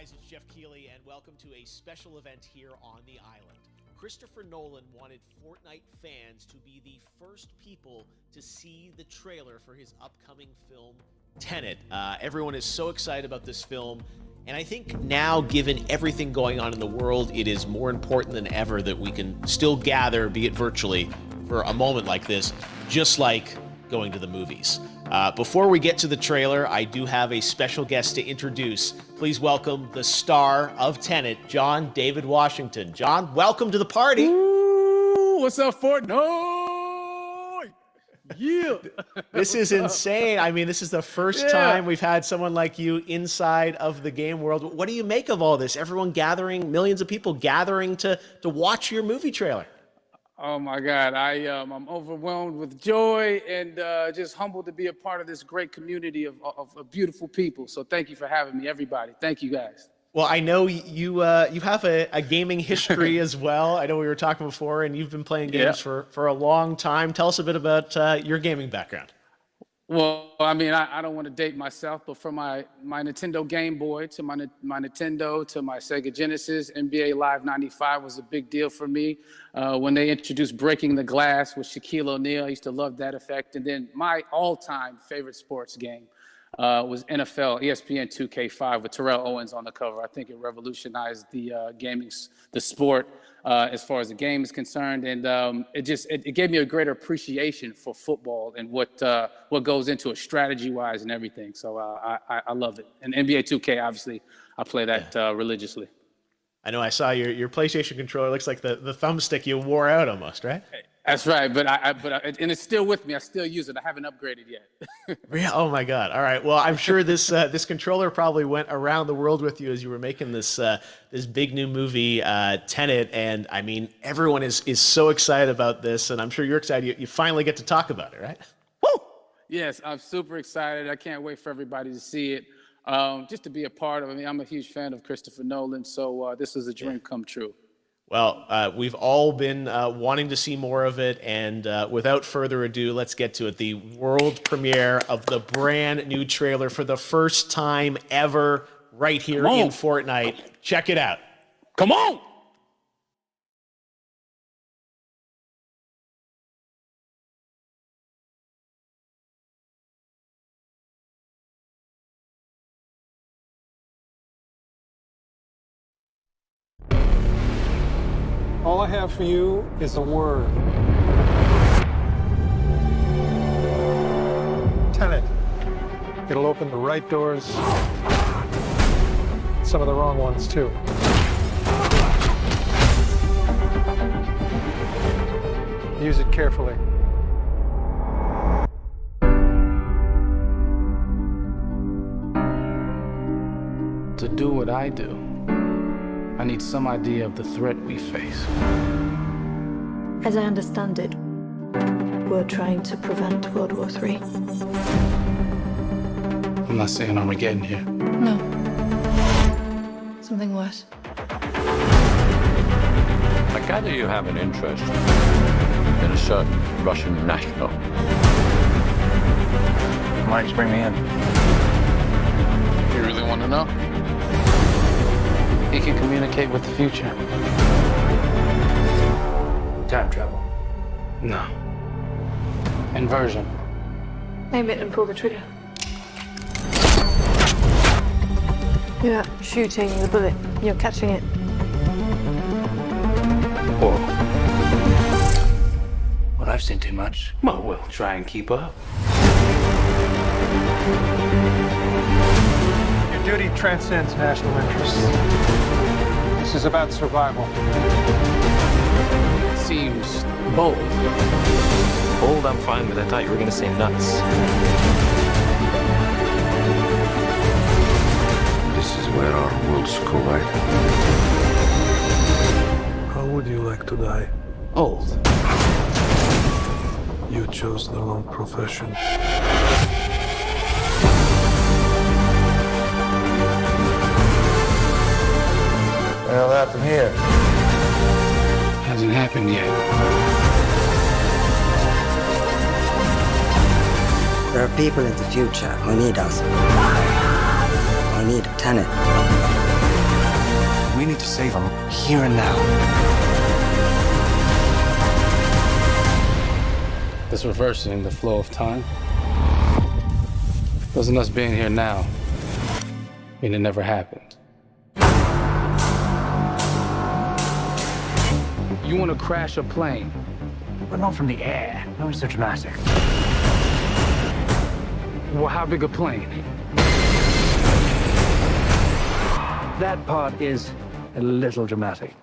guys, it's Jeff Keighley, and welcome to a special event here on the island. Christopher Nolan wanted Fortnite fans to be the first people to see the trailer for his upcoming film, Tenet. Everyone is so excited about this film, and I think now, given everything going on in the world, it is more important than ever that we can still gather, be it virtually, for a moment like this, just like going to the movies. Before we get to the trailer, I do have a special guest to introduce. Please welcome the star of Tenet, John David Washington. John, welcome to the party. Ooh, what's up, Fortnite? Yeah. This is insane. I mean, this is the first time we've had someone like you inside of the game world. What do you make of all this? Everyone gathering, millions of people gathering to watch your movie trailer. Oh my God, I'm overwhelmed with joy and just humbled to be a part of this great community of beautiful people. So thank you for having me, everybody. Thank you, guys. Well, I know you have a gaming history as well. I know we were talking before, and you've been playing games for a long time. Tell us a bit about your gaming background. Well, I mean, I don't want to date myself, but from my Nintendo Game Boy to my Nintendo to my Sega Genesis, NBA Live 95 was a big deal for me. When they introduced Breaking the Glass with Shaquille O'Neal, I used to love that effect. And then my all-time favorite sports game was NFL ESPN 2K5 with Terrell Owens on the cover. I think it revolutionized the the sport as far as the game is concerned, and it gave me a greater appreciation for football and what goes into it strategy-wise and everything. So I love it. And NBA 2K, obviously, I play that religiously. I know I saw your PlayStation controller. Looks like the thumbstick you wore out almost, right? That's right, but and it's still with me. I still use it. I haven't upgraded yet. Yeah. Oh my God. All right. Well, I'm sure this this controller probably went around the world with you as you were making this this big new movie, Tenet. And I mean, everyone is so excited about this, and I'm sure you're excited. You finally get to talk about it, right? Woo! Yes, I'm super excited. I can't wait for everybody to see it. Just to be a part of it. I mean, I'm a huge fan of Christopher Nolan, so this is a dream come true. Well, we've all been wanting to see more of it, and without further ado, let's get to it. The world premiere of the brand new trailer for the first time ever right here in Fortnite. Check it out. Come on! All I have for you is a word. Tenet. It'll open the right doors, some of the wrong ones too. Use it carefully. To do what I do, I need some idea of the threat we face. As I understand it, we're trying to prevent World War III. I'm not saying Armageddon here. No. Something worse. I gather you have an interest in a certain Russian national. Why don't you bring me in? You really want to know? He can communicate with the future. Time travel. No. Inversion. Aim it and pull the trigger. You're not shooting the bullet, you're catching it. Whoa. Well, I've seen too much. Well, we'll try and keep up. Your duty transcends national interests. This is about survival. Seems bold. Bold, I'm fine with. I thought you were going to say nuts. This is where our worlds collide. How would you like to die? Old. You chose the wrong profession. Well, that's from here. Hasn't happened yet. There are people in the future who need us. Who need Tenet. We need to save him here and now. This reversing the flow of time. Doesn't us being here now mean it never happened? You want to crash a plane? But not from the air. No, it's so dramatic. Well, how big a plane? That part is a little dramatic.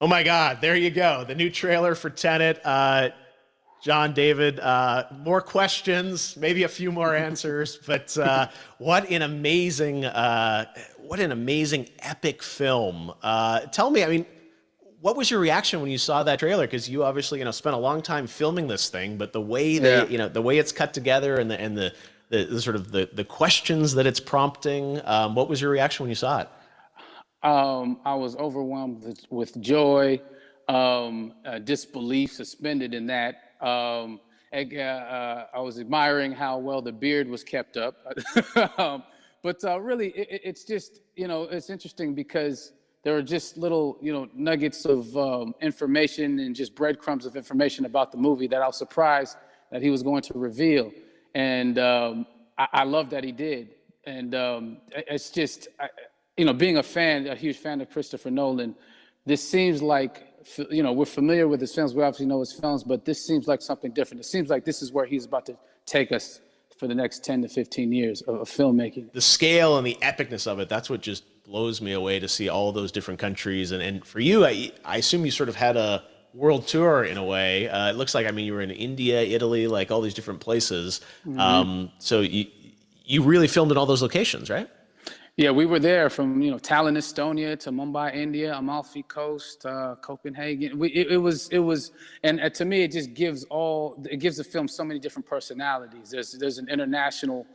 Oh my God, there you go. The new trailer for Tenet. John, David, more questions, maybe a few more answers, but what an amazing epic film. Tell me, I mean, what was your reaction when you saw that trailer? Because you obviously, spent a long time filming this thing, but the way the way it's cut together and the sort of the questions that it's prompting, what was your reaction when you saw it? I was overwhelmed with joy, disbelief, suspended in that. I was admiring how well the beard was kept up. But really, it's just, it's interesting because there are just little, nuggets of information and just breadcrumbs of information about the movie that I was surprised that he was going to reveal. And I love that he did. And it's just, being a huge fan of Christopher Nolan, this seems like, we're familiar with his films. We obviously know his films, but this seems like something different. It seems like this is where he's about to take us for the next 10 to 15 years of filmmaking. The scale and the epicness of it, that's what just blows me away to see all those different countries. And for you, I assume you sort of had a world tour in a way. It looks like, you were in India, Italy, like all these different places. Mm-hmm. So you really filmed in all those locations, right? Yeah, we were there from Tallinn, Estonia, to Mumbai, India, Amalfi Coast, Copenhagen. It was, and to me, it just gives the film so many different personalities. There's an international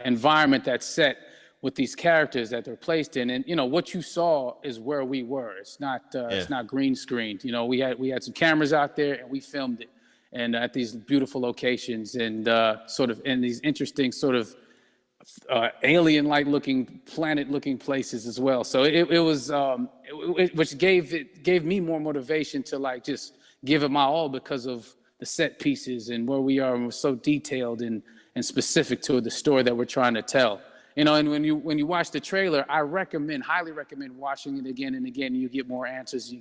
environment that's set with these characters that they're placed in, and what you saw is where we were. It's not green screened. We had some cameras out there and we filmed it, and at these beautiful locations and sort of in these interesting sort of alien-like looking, planet-looking places as well. So it was, which gave me more motivation to just give it my all because of the set pieces and where we are, and we're so detailed and specific to the story that we're trying to tell. And when you watch the trailer, I highly recommend watching it again and again. You get more answers.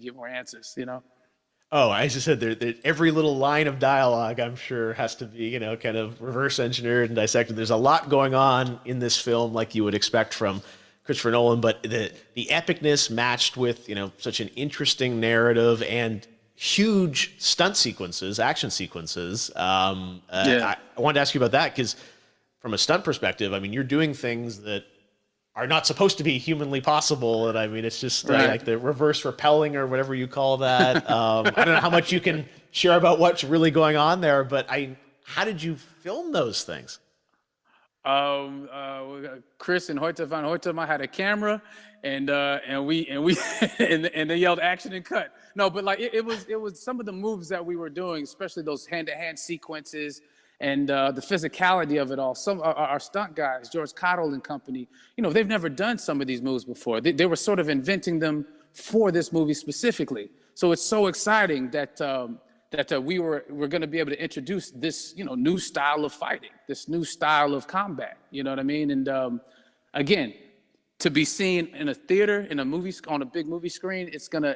Oh, I just said that every little line of dialogue, I'm sure, has to be, kind of reverse engineered and dissected. There's a lot going on in this film, like you would expect from Christopher Nolan, but the epicness matched with, such an interesting narrative and huge stunt sequences, action sequences. I wanted to ask you about that because from a stunt perspective, you're doing things that are not supposed to be humanly possible. And it's just like the reverse rappelling or whatever you call that. I don't know how much you can share about what's really going on there, but how did you film those things? Chris and Hoyte van Hoytema had a camera and they yelled action and cut. No, but it was some of the moves that we were doing, especially those hand-to-hand sequences, and the physicality of it all. Some our stunt guys, George Cottle and company, they've never done some of these moves before. They were sort of inventing them for this movie specifically. So it's so exciting that we're going to be able to introduce this new style of fighting, this new style of combat. You know what I mean? And again, to be seen in a theater, in a movie, on a big movie screen, it's gonna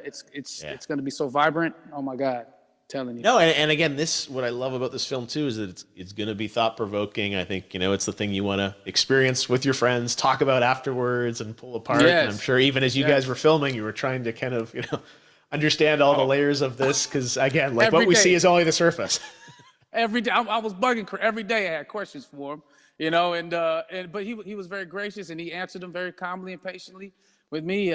be so vibrant. Oh my God. Telling you. No, and again, what I love about this film too is that it's going to be thought-provoking. I think it's the thing you want to experience with your friends, talk about afterwards, and pull apart. Yes. And I'm sure even as you guys were filming, you were trying to kind of understand all the layers of this because again, like what we see is only the surface. Every day, I was bugging. Every day, I had questions for him, but he was very gracious and he answered them very calmly and patiently with me.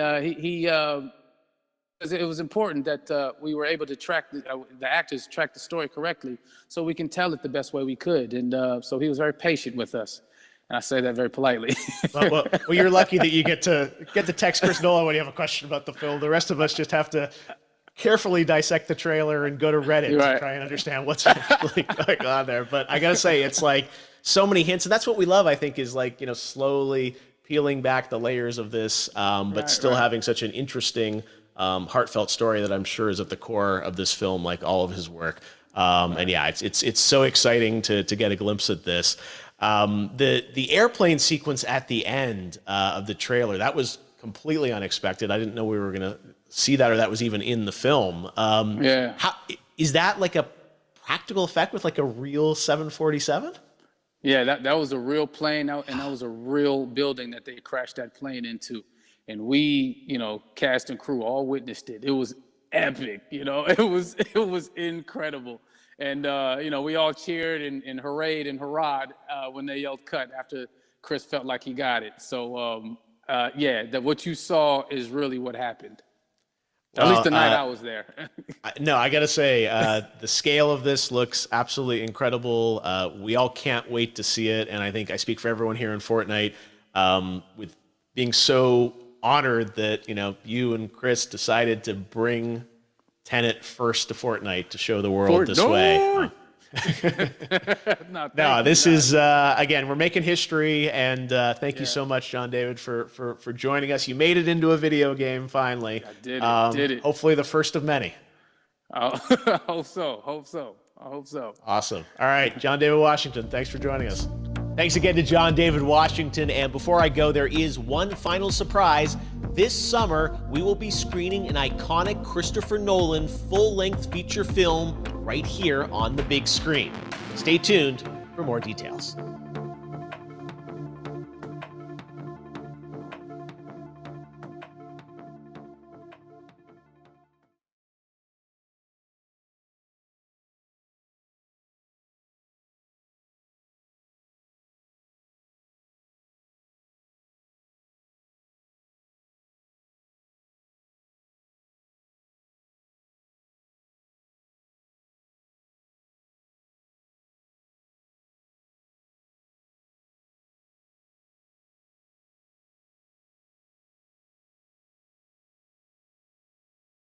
It was important that we were able to track the actors track the story correctly, so we can tell it the best way we could. And so he was very patient with us. And I say that very politely. Well, you're lucky that you get to text Chris Nolan when you have a question about the film. The rest of us just have to carefully dissect the trailer and go to Reddit to try and understand what's actually going on there. But I gotta say, it's like so many hints, and that's what we love, I think, is like, you know, slowly peeling back the layers of this, but still having such an interesting, heartfelt story that I'm sure is at the core of this film, like all of his work. And yeah, it's so exciting to get a glimpse at this. The airplane sequence at the end of the trailer, that was completely unexpected. I didn't know we were gonna see that, or that was even in the film. How is that, like a practical effect with like a real 747? Yeah, that was a real plane, and that was a real building that they crashed that plane into. And we, you know, cast and crew all witnessed it. It was epic, you know. It was incredible. And, you know, we all cheered and hoorayed and hurrahed when they yelled cut after Chris felt like he got it. So, yeah, what you saw is really what happened. At least the night I was there. No, I got to say, the scale of this looks absolutely incredible. We all can't wait to see it. And I think I speak for everyone here in Fortnite with being so honored that, you know, you and Chris decided to bring Tenet first to Fortnite to show the world this way. No, this is, again, we're making history, and thank you so much, John David, for joining us. You made it into a video game, finally. I did it. Hopefully the first of many. I hope so. Awesome. All right, John David Washington, thanks for joining us. Thanks again to John David Washington. And before I go, there is one final surprise. This summer, we will be screening an iconic Christopher Nolan full-length feature film right here on the big screen. Stay tuned for more details.